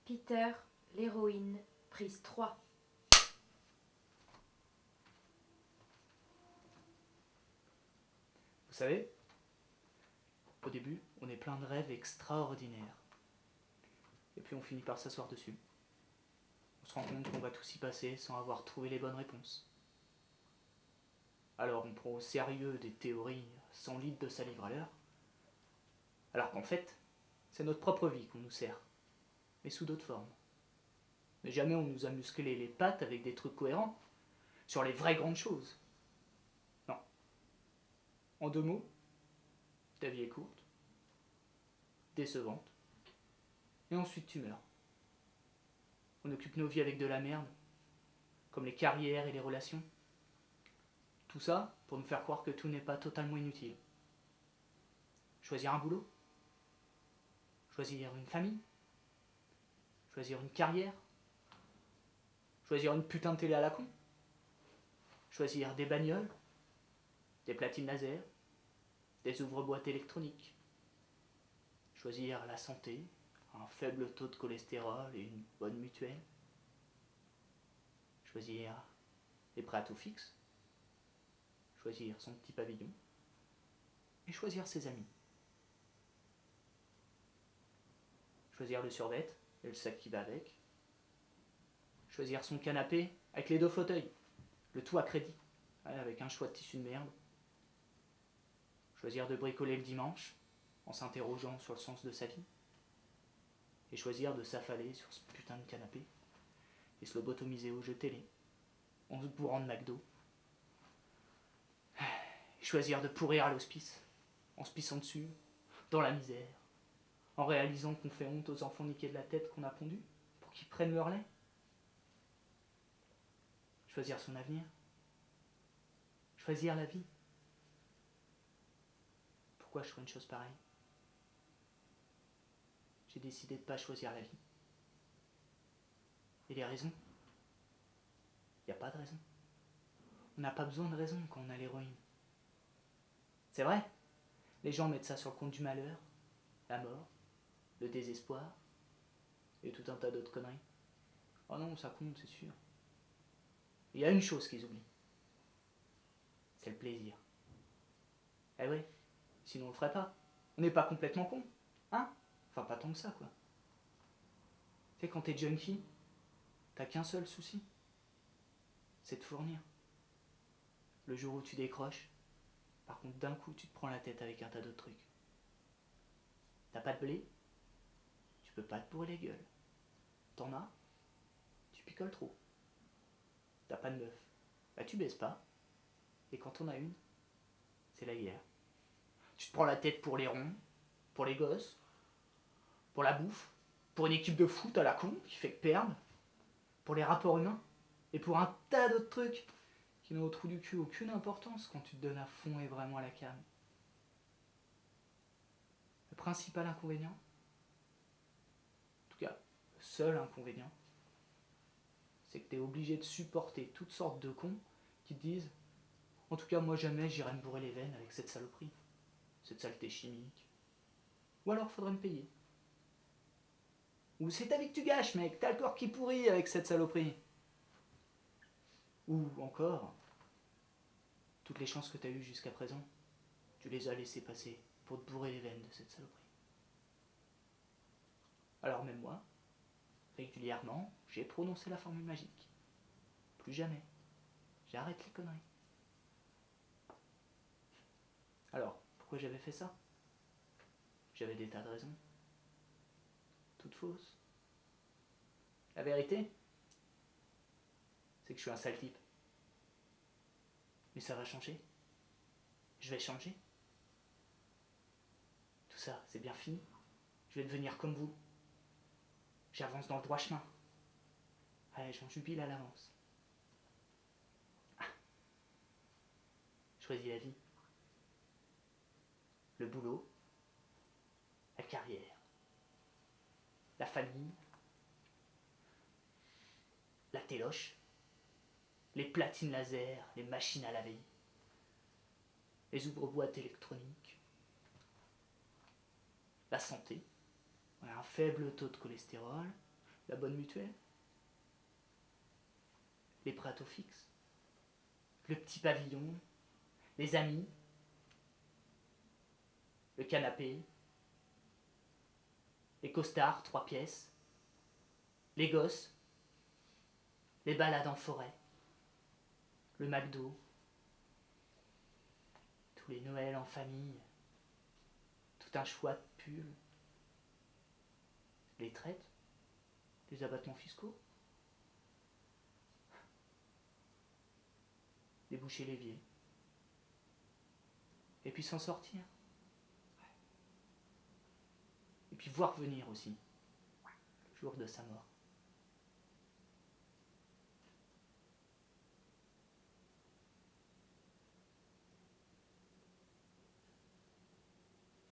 Peter, l'héroïne, prise 3. Vous savez, au début, on est plein de rêves extraordinaires. Et puis on finit par s'asseoir dessus. On se rend compte qu'on va tous y passer sans avoir trouvé les bonnes réponses. Alors on prend au sérieux des théories 100 litres de salive à l'heure, alors qu'en fait, c'est notre propre vie qu'on nous sert, mais sous d'autres formes. Mais jamais on nous a musclé les pattes avec des trucs cohérents sur les vraies grandes choses. Non. En 2 mots, ta vie est courte, décevante, et ensuite tu meurs. On occupe nos vies avec de la merde, comme les carrières et les relations. Tout ça pour nous faire croire que tout n'est pas totalement inutile. Choisir un boulot, choisir une famille, choisir une carrière, choisir une putain de télé à la con, choisir des bagnoles, des platines laser, des ouvre-boîtes électroniques, choisir la santé, un faible taux de cholestérol et une bonne mutuelle, choisir les prêts à taux fixe, choisir son petit pavillon et choisir ses amis. Choisir le survêt et le sac qui va avec, choisir son canapé avec les 2 fauteuils, le tout à crédit, avec un choix de tissu de merde, choisir de bricoler le dimanche en s'interrogeant sur le sens de sa vie, et choisir de s'affaler sur ce putain de canapé et se lobotomiser au jeu télé en se bourrant de McDo, et choisir de pourrir à l'hospice en se pissant dessus, dans la misère, en réalisant qu'on fait honte aux enfants niqués de la tête qu'on a pondus pour qu'ils prennent leur lait. Choisir son avenir, choisir la vie. Pourquoi je ferais une chose pareille? J'ai décidé de ne pas choisir la vie. Et les raisons? Il n'y a pas de raison. On n'a pas besoin de raison quand on a l'héroïne. C'est vrai, les gens mettent ça sur le compte du malheur, la mort, le désespoir, et tout un tas d'autres conneries. Oh non, ça compte, c'est sûr. Il y a une chose qu'ils oublient. C'est le plaisir. Eh ouais, sinon on le ferait pas. On n'est pas complètement con, hein? Enfin, pas tant que ça, quoi. Tu sais, quand t'es junkie, t'as qu'un seul souci. C'est de fournir. Le jour où tu décroches, par contre, d'un coup, tu te prends la tête avec un tas d'autres trucs. T'as pas de blé, tu peux pas te bourrer les gueules. T'en as, tu picoles trop. T'as pas de meuf, bah tu baisses pas. Et quand on a une, c'est la guerre. Tu te prends la tête pour les ronds, pour les gosses, pour la bouffe, pour une équipe de foot à la con qui fait que perdre, pour les rapports humains, et pour un tas d'autres trucs qui n'ont au trou du cul aucune importance quand tu te donnes à fond et vraiment à la cam. Le principal inconvénient, en tout cas le seul inconvénient, c'est que t'es obligé de supporter toutes sortes de cons qui te disent « En tout cas, moi jamais j'irai me bourrer les veines avec cette saloperie, cette saleté chimique. Ou alors faudrait me payer. Ou c'est ta vie que tu gâches, mec, t'as le corps qui pourrit avec cette saloperie. Ou encore, toutes les chances que t'as eues jusqu'à présent, tu les as laissées passer pour te bourrer les veines de cette saloperie. Alors même moi, régulièrement, j'ai prononcé la formule magique. Plus jamais. J'arrête les conneries. Alors, pourquoi j'avais fait ça? J'avais des tas de raisons. Toutes fausses. La vérité, c'est que je suis un sale type. Mais ça va changer. Je vais changer. Tout ça, c'est bien fini. Je vais devenir comme vous. J'avance dans le droit chemin. Allez, j'en jubile à l'avance. Ah. Choisis la vie. Le boulot. La carrière. La famille. La téloche. Les platines laser, les machines à laver. Les ouvre-boîtes électroniques. La santé. Un faible taux de cholestérol. La bonne mutuelle, les pratos fixes, le petit pavillon, les amis, le canapé, les costards 3 pièces, les gosses, les balades en forêt, le McDo, tous les Noëls en famille, tout un choix de pulls, les traites, les abattements fiscaux, les bouchers l'évier, et puis s'en sortir. Et puis voir venir aussi, le jour de sa mort.